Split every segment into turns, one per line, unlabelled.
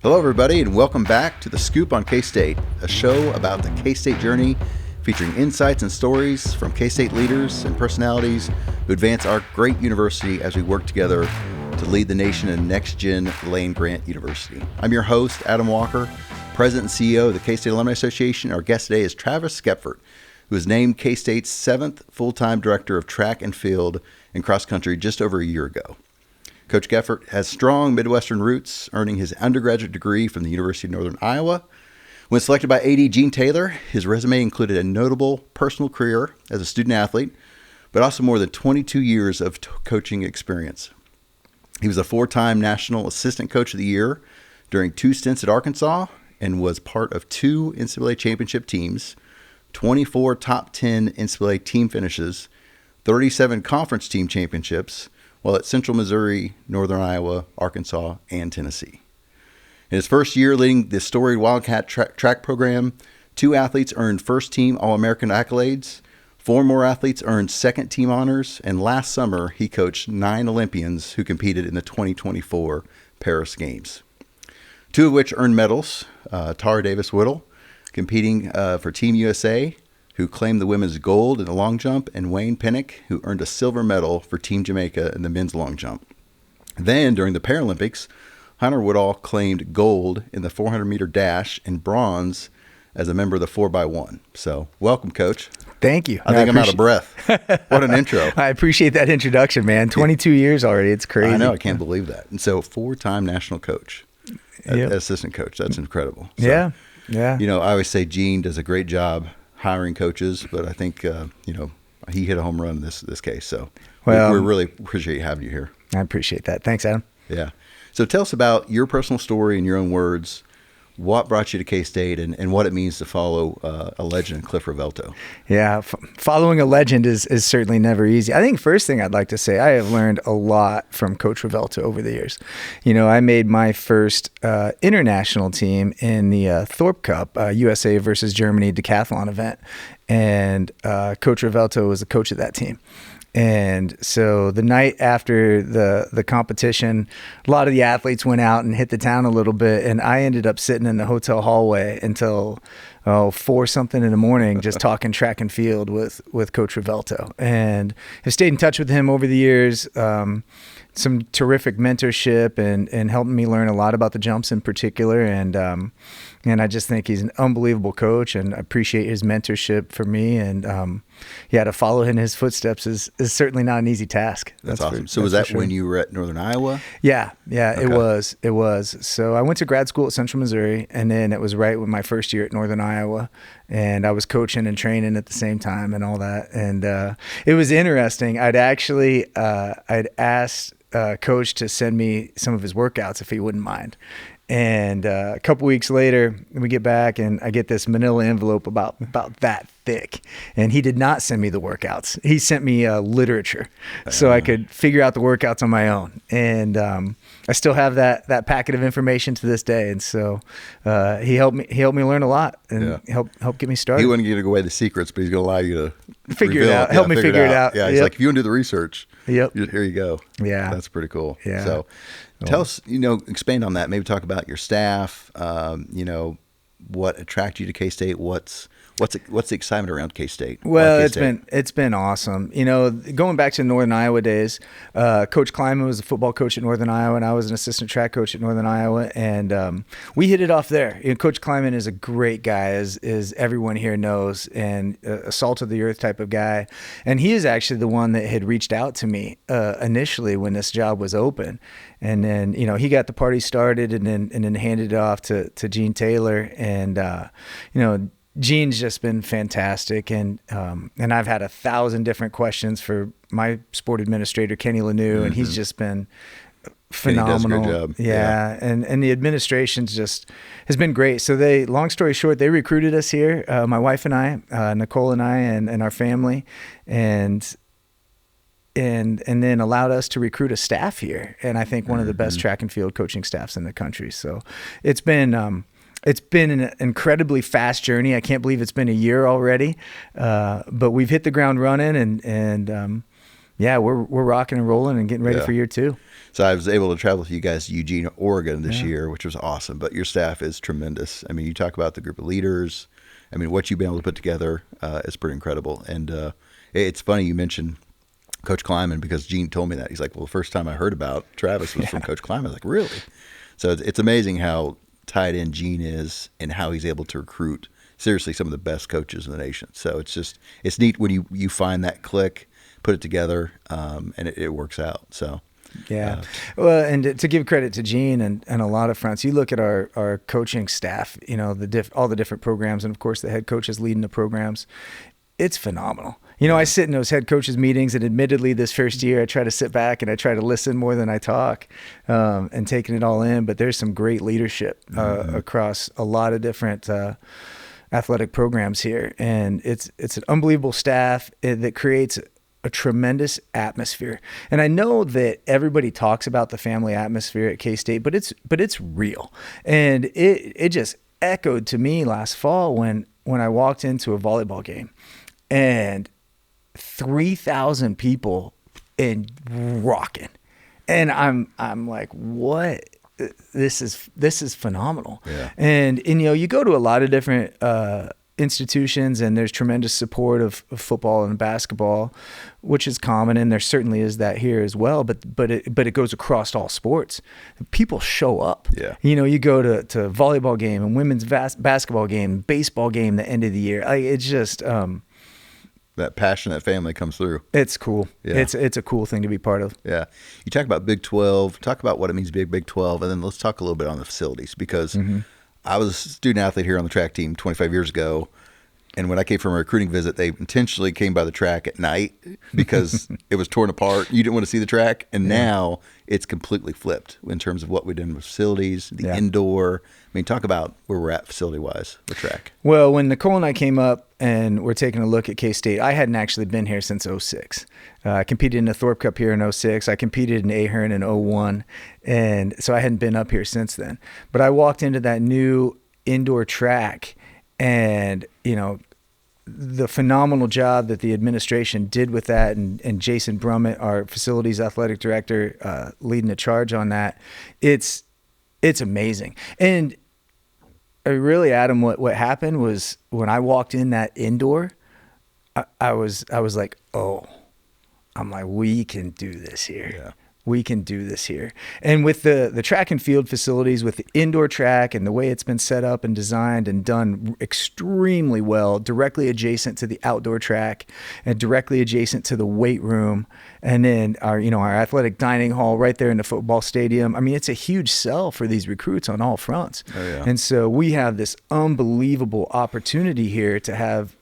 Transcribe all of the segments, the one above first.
Hello, everybody, and welcome back to The Scoop on K-State, a show about the K-State journey, featuring insights and stories from K-State leaders and personalities who advance our great university as we work together to lead the nation in next-gen land-grant university. I'm your host, Adam Walker, President and CEO of the K-State Alumni Association. Our guest today is Travis Goepfert, who was named K-State's 7th full-time director of track and field and cross-country just over a year ago. Coach Goepfert has strong Midwestern roots, earning his undergraduate degree from the University of Northern Iowa. When selected by AD Gene Taylor, his resume included a notable personal career as a student athlete, but also more than 22 years of coaching experience. He was a 4-time National Assistant Coach of the Year during 2 stints at Arkansas and was part of 2 NCAA championship teams, 24 top 10 NCAA team finishes, 37 conference team championships, while at Central Missouri, Northern Iowa, Arkansas, and Tennessee. In his first year leading the storied Wildcat track program, 2 athletes earned first-team All-American accolades, 4 more athletes earned second-team honors, and last summer he coached 9 Olympians who competed in the 2024 Paris Games. 2 of which earned medals, Tara Davis-Whittle, competing for Team USA, who claimed the women's gold in the long jump, and Wayne Pinnock, who earned a silver medal for Team Jamaica in the men's long jump. Then, during the Paralympics, Hunter Woodall claimed gold in the 400-meter dash and bronze as a member of the 4x1. So, welcome, Coach.
Thank you.
I think I'm out of breath. What an intro.
I appreciate that introduction, man. 22 years already. It's crazy.
I know. I can't believe that. And so, 4-time national coach, assistant coach. That's incredible. So,
yeah.
You know, I always say Gene does a great job hiring coaches, but I think, he hit a home run in this case. So we really appreciate having you here.
I appreciate that. Thanks, Adam.
Yeah. So tell us about your personal story in your own words. What brought you to K-State and what it means to follow a legend, Cliff Revelto?
Yeah, following a legend is certainly never easy. I think first thing I'd like to say, I have learned a lot from Coach Revelto over the years. You know, I made my first international team in the Thorpe Cup, USA versus Germany decathlon event, and Coach Revelto was the coach of that team. And so the night after the competition, a lot of the athletes went out and hit the town a little bit, and I ended up sitting in the hotel hallway until 4 something in the morning, just talking track and field with Coach Revelto. And I've stayed in touch with him over the years. Some terrific mentorship and helping me learn a lot about the jumps in particular. And I just think he's an unbelievable coach, and I appreciate his mentorship for me. And to follow in his footsteps is certainly not an easy task.
That's awesome. So was that when you were at Northern Iowa?
Yeah,
Okay.
It was. So I went to grad school at Central Missouri, and then it was right with my first year at Northern Iowa, and I was coaching and training at the same time and all that. And it was interesting. I'd asked Coach to send me some of his workouts if he wouldn't mind. And a couple weeks later, we get back, and I get this manila envelope about that thick. And he did not send me the workouts. He sent me literature so I could figure out the workouts on my own. And I still have that packet of information to this day. And so he helped me learn a lot and help get me started.
He wouldn't give away the secrets, but he's going to allow you to
figure it out. Help me figure it out.
Yeah, he's like, if you want to do the research,
here
you go.
Yeah.
That's pretty cool.
Yeah.
So tell us, expand on that. Maybe talk about your staff, what attracted you to K-State, what's the excitement around K-State?
Well, it's been awesome. Going back to Northern Iowa days, Coach Kleiman was a football coach at Northern Iowa, and I was an assistant track coach at Northern Iowa, and we hit it off there. Coach Kleiman is a great guy, as everyone here knows, and a salt of the earth type of guy. And he is actually the one that had reached out to me initially when this job was open. And then, he got the party started and then handed it off to Gene Taylor. And, Gene's just been fantastic. And I've had 1,000 different questions for my sport administrator, Kenny Lanou, and he's just been phenomenal.
Kenny does a good job.
Yeah. And the administration's has been great. So long story short, they recruited us here, my wife and I, Nicole and I, and our family, and then allowed us to recruit a staff here. And I think one of the best track and field coaching staffs in the country. So it's been an incredibly fast journey. I can't believe it's been a year already. But we've hit the ground running, and yeah, we're rocking and rolling and getting ready for year 2.
So I was able to travel with you guys to Eugene, Oregon this year, which was awesome. But your staff is tremendous. I mean, you talk about the group of leaders. I mean, what you've been able to put together is pretty incredible. And it's funny you mentioned Coach Kleiman, because Gene told me that. He's like, well, the first time I heard about Travis was from Coach Kleiman. I was like, really? So it's amazing how tied in Gene is and how he's able to recruit, seriously, some of the best coaches in the nation. So it's neat when you find that click, put it together, and it works out. So.
Yeah. Well, and to give credit to Gene and a lot of fronts, you look at our coaching staff, you know, all the different programs, and of course the head coaches leading the programs. It's phenomenal. You know, I sit in those head coaches meetings, and admittedly this first year I try to sit back and I try to listen more than I talk, and taking it all in. But there's some great leadership across a lot of different athletic programs here. And it's an unbelievable staff that creates a tremendous atmosphere. And I know that everybody talks about the family atmosphere at K-State, but it's real. And it just echoed to me last fall when I walked into a volleyball game and 3,000 people and rocking. And I'm like, what? This is phenomenal.
Yeah.
And you know, you go to a lot of different institutions, and there's tremendous support of football and basketball, which is common, and there certainly is that here as well. But it goes across all sports. People show up.
Yeah.
You know, you go to volleyball game and women's basketball game, baseball game, the end of the year. It's just
that passion, that family comes through.
It's cool.
Yeah.
It's a cool thing to be part of.
Yeah. You talk about Big 12, talk about what it means to be a Big 12, and then let's talk a little bit on the facilities, because I was a student athlete here on the track team 25 years ago. And when I came from a recruiting visit, they intentionally came by the track at night because it was torn apart. You didn't want to see the track. And now it's completely flipped in terms of what we've done with facilities, the indoor. I mean, talk about where we're at facility-wise with track.
Well, when Nicole and I came up and we're taking a look at K-State, I hadn't actually been here since 06. I competed in the Thorpe Cup here in 06. I competed in Ahern in 01. And so I hadn't been up here since then. But I walked into that new indoor track, and, you know, the phenomenal job that the administration did with that, and Jason Brummett, our facilities athletic director, leading the charge on that. It's amazing. And really, Adam, what happened was when I walked in that indoor, I was like, oh, I'm like, we can do this here.
Yeah.
We can do this here. And with the track and field facilities, with the indoor track and the way it's been set up and designed and done extremely well, directly adjacent to the outdoor track and directly adjacent to the weight room, and then our athletic dining hall right there in the football stadium. I mean, it's a huge sell for these recruits on all fronts.
Oh, yeah.
And so we have this unbelievable opportunity here to have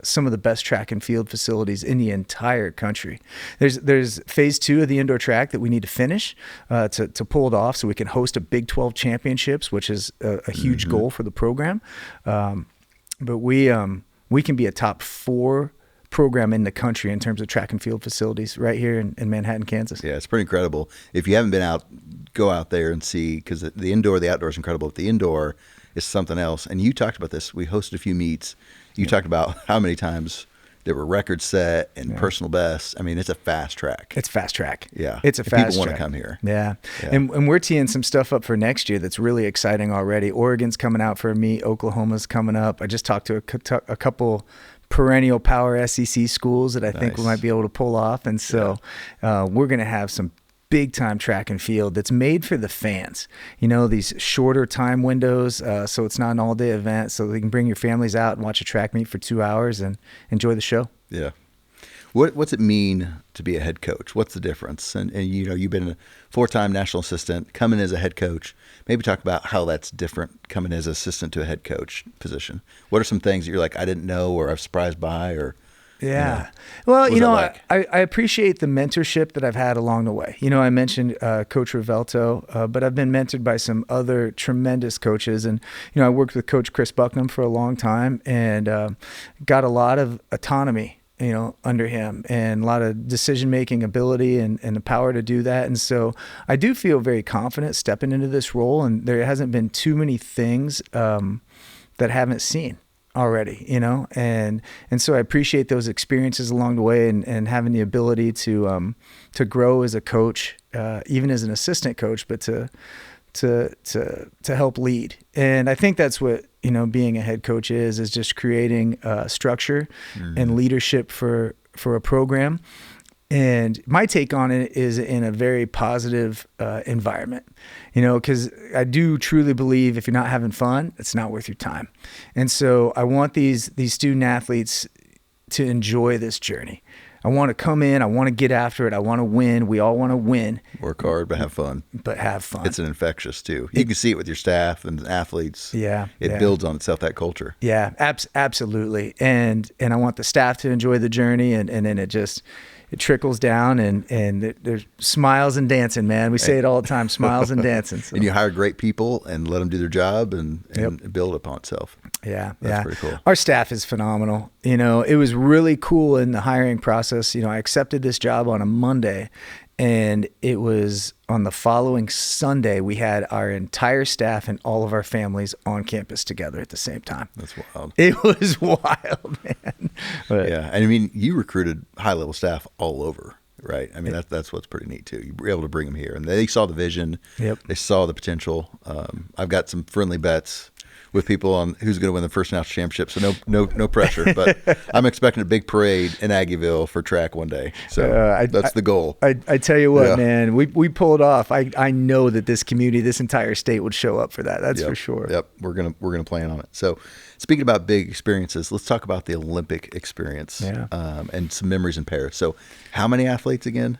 some of the best track and field facilities in the entire country. There's phase 2 of the indoor track that we need to finish to pull it off so we can host a Big 12 championships, which is a huge goal for the program. But we can be a top 4 program in the country in terms of track and field facilities right here in Manhattan, Kansas.
Yeah, it's pretty incredible. If you haven't been out, go out there and see, because the indoor, the outdoor is incredible. But the indoor is something else. And you talked about this. We hosted a few meets. You talked about how many times there were records set and personal bests. I mean, it's a fast track.
It's fast track.
Yeah.
It's a
if
fast track.
people want to come here.
Yeah. And we're teeing some stuff up for next year that's really exciting already. Oregon's coming out for a meet. Oklahoma's coming up. I just talked to a couple perennial power SEC schools that I think we might be able to pull off. And so we're going to have some big time track and field that's made for the fans, you know, these shorter time windows. So it's not an all day event, so they can bring your families out and watch a track meet for 2 hours and enjoy the show.
Yeah. What's it mean to be a head coach? What's the difference? And you know, you've been a 4-time national assistant, coming as a head coach. Maybe talk about how that's different coming as assistant to a head coach position. What are some things that you're like, I didn't know, or I'm surprised by, or
yeah. Well, you know,
like?
I appreciate the mentorship that I've had along the way. You know, I mentioned Coach Rivelto, but I've been mentored by some other tremendous coaches. And, you know, I worked with Coach Chris Bucknam for a long time and got a lot of autonomy, you know, under him, and a lot of decision-making ability and the power to do that. And so I do feel very confident stepping into this role, and there hasn't been too many things that I haven't seen already, and so I appreciate those experiences along the way, and having the ability to grow as a coach, even as an assistant coach, but to help lead. And I think that's what, being a head coach is just creating structure and leadership for a program. And my take on it is in a very positive environment, because I do truly believe if you're not having fun, it's not worth your time. And so I want these student athletes to enjoy this journey. I want to come in, I want to get after it, I want to win. We all want to win.
Work hard, but have fun. It's an infectious too. You can see it with your staff and athletes.
Yeah.
It builds on itself, that culture.
Yeah, absolutely. And I want the staff to enjoy the journey, and then it trickles down, and there's smiles and dancing, man. We say it all the time, smiles and dancing. So.
And you hire great people and let them do their job and build upon itself.
Yeah.
That's pretty cool.
Our staff is phenomenal. It was really cool in the hiring process. I accepted this job on a Monday, and it was on the following Sunday, we had our entire staff and all of our families on campus together at the same time.
That's wild.
It was wild, man. But,
yeah. And I mean, you recruited high-level staff all over, right? I mean, that's what's pretty neat too. You were able to bring them here, and they saw the vision.
Yep.
They saw the potential. I've got some friendly bets with people on who's going to win the first national championship. So no pressure, but I'm expecting a big parade in Aggieville for track one day. So that's the goal.
I tell you what, man, we pull it off. I know that this community, this entire state would show up for that. That's for sure.
Yep. We're going to plan on it. So speaking about big experiences, let's talk about the Olympic experience and some memories in Paris. So how many athletes again?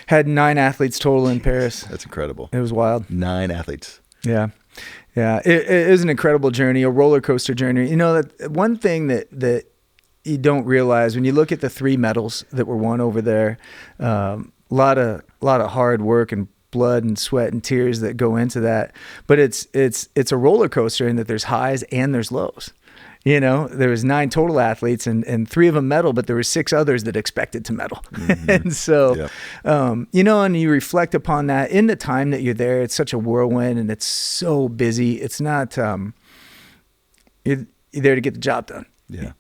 Had 9 athletes total in Paris.
That's incredible.
It was wild.
9 athletes.
Yeah. Yeah, it was an incredible journey, a roller coaster journey. That one thing that you don't realize when you look at the 3 medals that were won over there, a lot of hard work and blood and sweat and tears that go into that. But it's a roller coaster in that there's highs and there's lows. There was 9 total athletes, and 3 of them medaled, but there were 6 others that expected to medal. Mm-hmm. And so, and you reflect upon that in the time that you're there. It's such a whirlwind, and it's so busy. It's not, you're there to get the job done.
Yeah.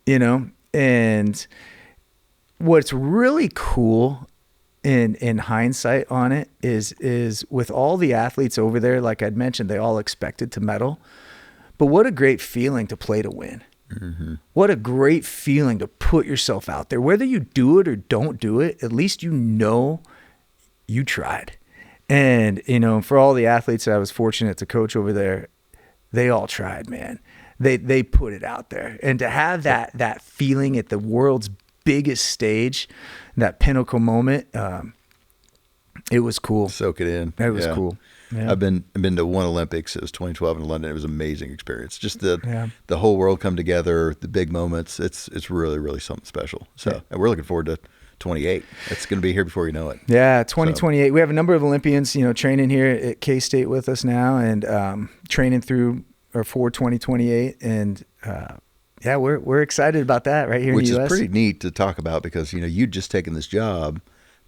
And what's really cool in hindsight on it is with all the athletes over there, like I'd mentioned, they all expected to medal. But what a great feeling to play to win. Mm-hmm. What a great feeling to put yourself out there. Whether you do it or don't do it, at least you tried. And, for all the athletes that I was fortunate to coach over there, they all tried, man. They put it out there. And to have that feeling at the world's biggest stage, that pinnacle moment, it was cool.
Soak it in.
It was cool. Yeah.
I've been to one Olympics. It was 2012 in London. It was an amazing experience. Just the whole world come together, the big moments. It's really, really something special. So and we're looking forward to 28. It's going to be here before you know it. Yeah,
2028. We have a number of Olympians, training here at K-State with us now, and training through or for 2028. And we're excited about that right here in the U.S.
Which is pretty neat to talk about because you'd just taken this job.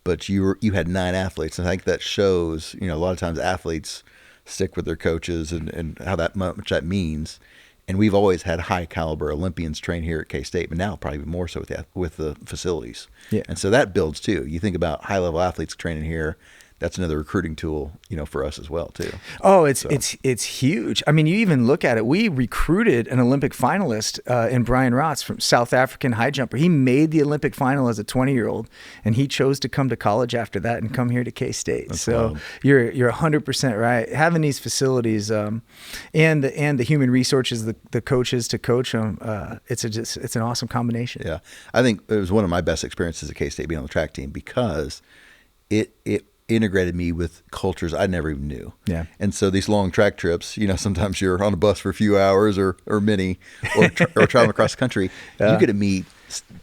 But you had 9 athletes, and I think that shows, a lot of times athletes stick with their coaches and how much that means. And we've always had high caliber Olympians train here at K-State, but now probably more so with the facilities. Yeah. And so that builds too. You think about high level athletes training here. That's another recruiting tool, for us as well too.
Oh, it's huge. I mean, you even look at it. We recruited an Olympic finalist in Brian Rotz from South African high jumper. He made the Olympic final as a 20-year-old, and he chose to come to college after that and come here to K-State.
That's
so
wild.
You're 100% right. Having these facilities and the human resources, the coaches to coach them, it's an awesome combination.
Yeah, I think it was one of my best experiences at K-State being on the track team because it integrated me with cultures I never even knew.
Yeah.
And so these long track trips, sometimes you're on a bus for a few hours or many or traveling across the country. You get to meet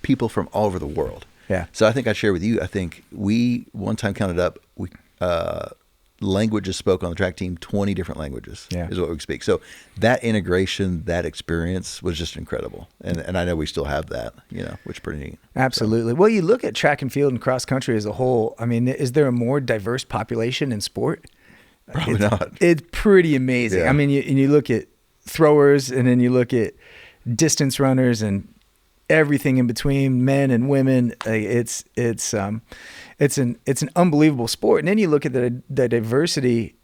people from all over the world.
Yeah.
So I think I'd share with you, I think we one time counted up, languages spoke on the track team, 20 different languages is what we speak. So that integration, that experience was just incredible. And I know we still have that, which is pretty neat.
Absolutely. So. Well, you look at track and field and cross country as a whole. I mean, is there a more diverse population in sport?
Probably not.
It's pretty amazing.
Yeah.
I mean, you look at throwers and then you look at distance runners and everything in between, men and women. It's an unbelievable sport. And then you look at the diversity,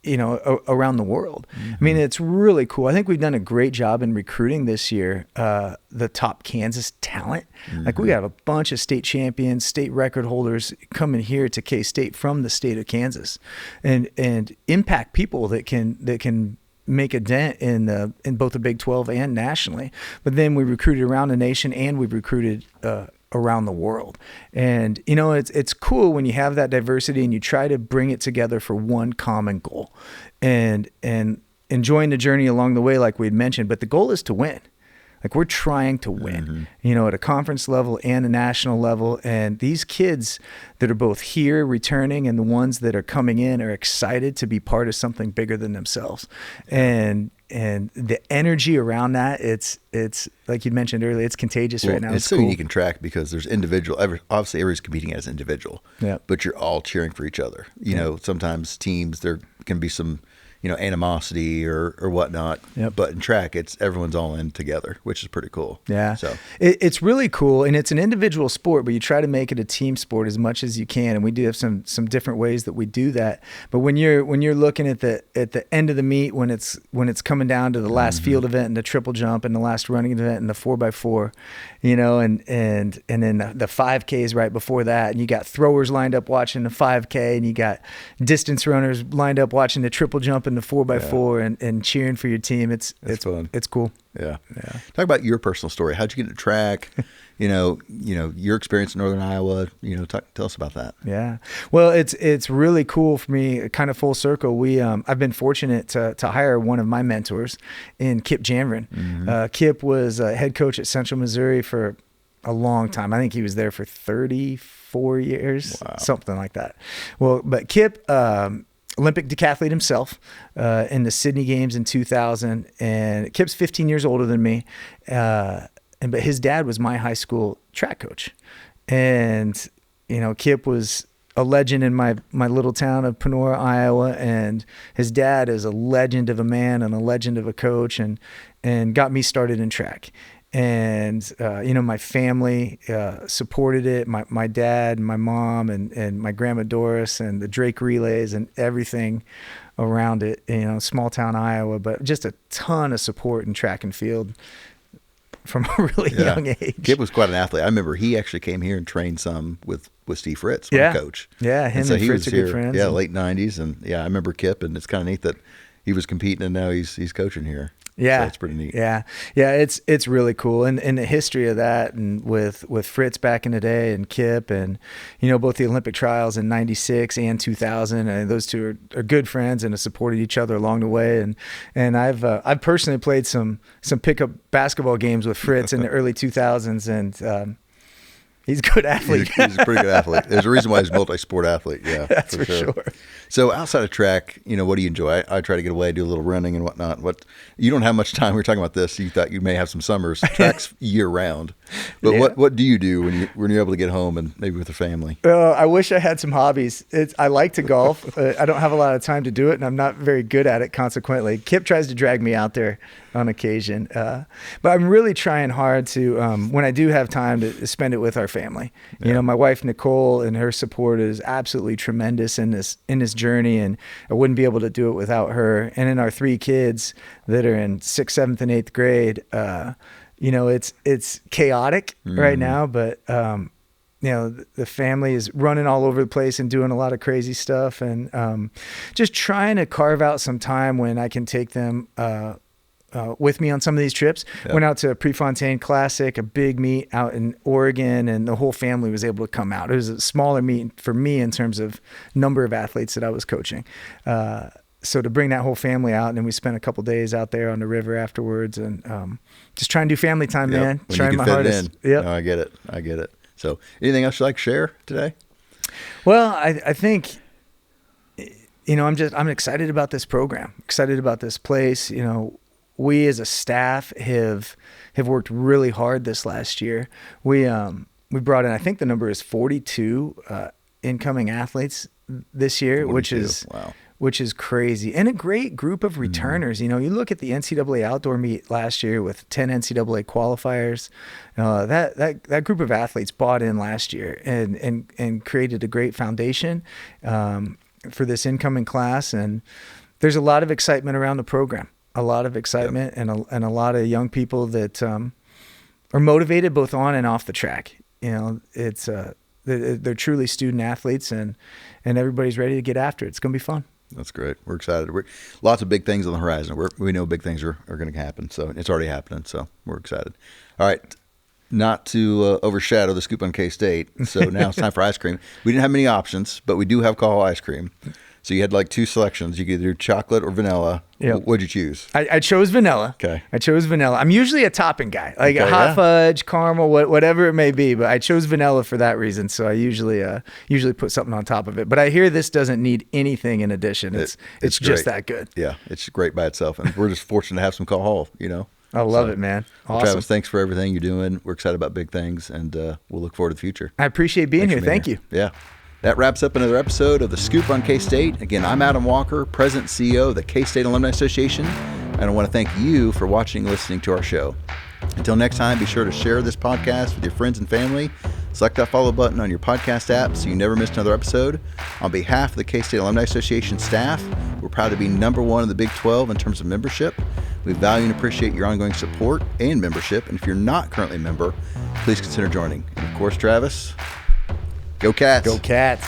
around the world.
Mm-hmm.
I mean, it's really cool. I think we've done a great job in recruiting this year, the top Kansas talent.
Mm-hmm.
Like, we have a bunch of state champions, state record holders coming here to K-State from the state of Kansas, and impact people that can make a dent in both the Big 12 and nationally. But then we recruited around the nation, and we've recruited around the world. And it's cool when you have that diversity and you try to bring it together for one common goal, and enjoying the journey along the way, like we had mentioned. But the goal is to win. Like, we're trying to win, at a conference level and a national level. And these kids that are both here returning and the ones that are coming in are excited to be part of something bigger than themselves. And the energy around that, it's like you mentioned earlier, it's contagious right now.
It's so unique in track because there's obviously everybody's competing as an individual, but you're all cheering for each other. Sometimes teams, there can be some animosity or whatnot. But in track, everyone's all in together, which is pretty cool.
Yeah.
So
it's really cool, and it's an individual sport, but you try to make it a team sport as much as you can. And we do have some different ways that we do that. But when you're looking at the end of the meet, when it's coming down to the last field event and the triple jump and the last running event and the 4x4, and then the 5Ks right before that, and you got throwers lined up watching the 5K, and you got distance runners lined up watching the triple jump and the 4x4 and cheering for your team. It's
fun.
It's cool.
Yeah. Talk about your personal story. How'd you get into track? Your experience in Northern Iowa. Tell us about that.
Yeah. Well, it's really cool for me. Kind of full circle. I've been fortunate to hire one of my mentors in Kip Janvrin. Kip was head coach at Central Missouri for a long time. I think he was there for 34 years, something like that. Well, but Kip, Olympic decathlete himself, in the Sydney Games in 2000, and Kip's 15 years older than me. But his dad was my high school track coach. And, Kip was a legend in my little town of Panora, Iowa. And his dad is a legend of a man and a legend of a coach, and got me started in track. And, my family supported it. My dad, my mom, and my grandma Doris, and the Drake relays and everything around it, small town Iowa, but just a ton of support in track and field from a really young age.
Kip was quite an athlete. I remember he actually came here and trained some with Steve Fritz, my coach.
Yeah, him and Fritz are good friends.
Yeah, late 90s. And I remember Kip, and it's kind of neat that he was competing and now he's coaching here.
Yeah,
so it's pretty neat.
Yeah, it's really cool, and the history of that, and with Fritz back in the day, and Kip, and both the Olympic trials in '96 and 2000, and those two are good friends and have supported each other along the way. And I've personally played some pickup basketball games with Fritz in the early 2000s, and he's a good athlete.
He's a pretty good athlete. There's a reason why he's a multi-sport athlete. Yeah,
that's for sure.
So outside of track, what do you enjoy? I try to get away, do a little running and whatnot. You don't have much time. We were talking about this. You thought you may have some summers. Track's year round. But what do you do when you're able to get home and maybe with the family?
I wish I had some hobbies. I like to golf. I don't have a lot of time to do it, and I'm not very good at it, consequently. Kip tries to drag me out there on occasion. But I'm really trying hard to, when I do have time, to spend it with our family. My wife, Nicole, and her support is absolutely tremendous in this journey, and I wouldn't be able to do it without her. And in our 3 kids that are in 6th, 7th, and 8th grade, it's chaotic right now, but the family is running all over the place and doing a lot of crazy stuff, and just trying to carve out some time when I can take them with me on some of these trips. Went out to a Prefontaine Classic, a big meet out in Oregon, and the whole family was able to come out. It was a smaller meet for me in terms of number of athletes that I was coaching. So to bring that whole family out, and then we spent a couple days out there on the river afterwards, and just trying to do family time, man.
When
trying
you can
my
fit
hardest.
it in. No, I get it. So anything else you'd like to share today?
Well, I think, I'm excited about this program, excited about this place. We as a staff have worked really hard this last year. We brought in, I think the number is 42 incoming athletes this year,
42.
which is
wow.
which is crazy, and a great group of returners. You know, you look at the NCAA outdoor meet last year with 10 NCAA qualifiers. That group of athletes bought in last year and created a great foundation for this incoming class. And there's a lot of excitement around the program, a lot of excitement, and a lot of young people that are motivated both on and off the track. You know, it's they're truly student athletes, and everybody's ready to get after it. It's going to be fun.
That's great. We're excited. Lots of big things on the horizon. We know big things are going to happen. So it's already happening. So we're excited. All right. Not to overshadow the Scoop on K-State. So now it's time for ice cream. We didn't have many options, but we do have Call ice cream. So you had like two selections. You could either do chocolate or vanilla.
Yep.
What'd you choose?
I chose vanilla.
Okay.
I chose vanilla. I'm usually a topping guy, like
Okay,
a hot fudge, caramel, whatever it may be. But I chose vanilla for that reason. So I usually put something on top of it. But I hear this doesn't need anything in addition. It's just that good.
Yeah, it's great by itself. And we're just fortunate to have some Call. You know.
I love it, man. Awesome.
Well, Travis, thanks for everything you're doing. We're excited about big things, and we'll look forward to the future.
I appreciate being here. Thank you.
Yeah. That wraps up another episode of the Scoop on K-State. Again, I'm Adam Walker, President and CEO of the K-State Alumni Association, and I want to thank you for watching and listening to our show. Until next time, be sure to share this podcast with your friends and family. Select that follow button on your podcast app so you never miss another episode. On behalf of the K-State Alumni Association staff, we're proud to be #1 in the Big 12 in terms of membership. We value and appreciate your ongoing support and membership. And if you're not currently a member, please consider joining. And of course, Travis, go Cats.
Go Cats.